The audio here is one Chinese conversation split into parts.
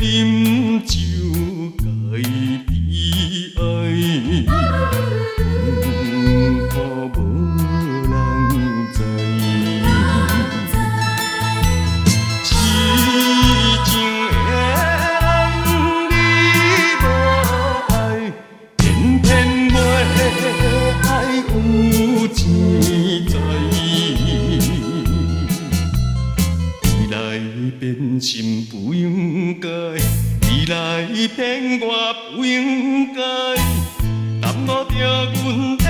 啉酒解悲哀，可无人知。痴情的人你无爱，偏偏袂爱有钱财。你来变心不应该，你来骗我不应该，耽误着阮的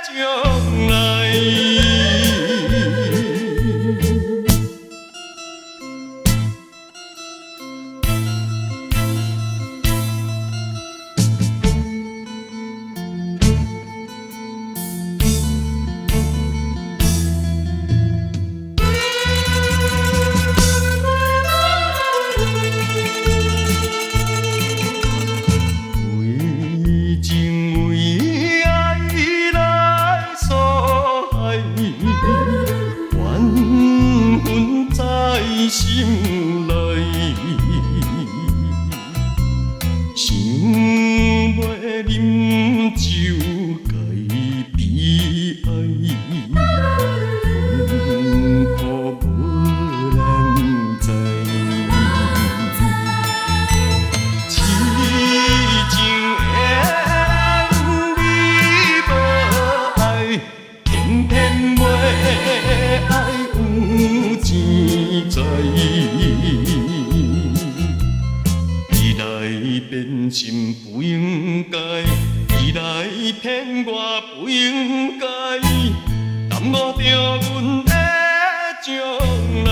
将来。心内想要啉酒解悲哀，可无人知。痴情的人你无爱，偏偏袂爱有钱财。你来变心不应该，你来骗我不应该，耽误着阮的将来。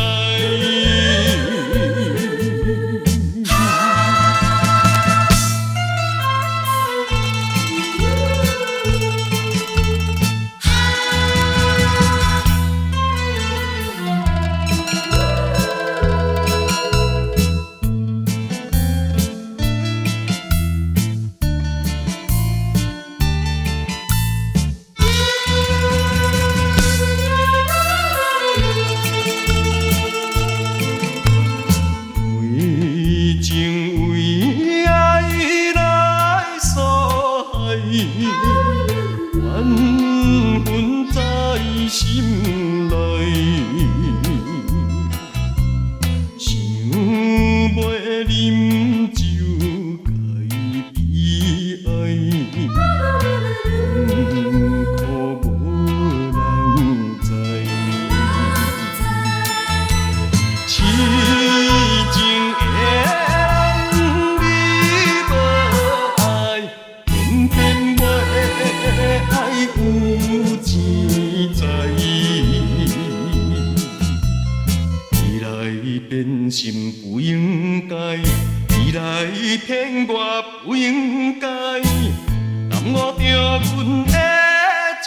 怨恨在心内，想要啉酒解悲哀，可无人知。痴情的人你无爱，偏偏爱有钱财，你来变心不应该，你来骗我不应该，耽误着阮的将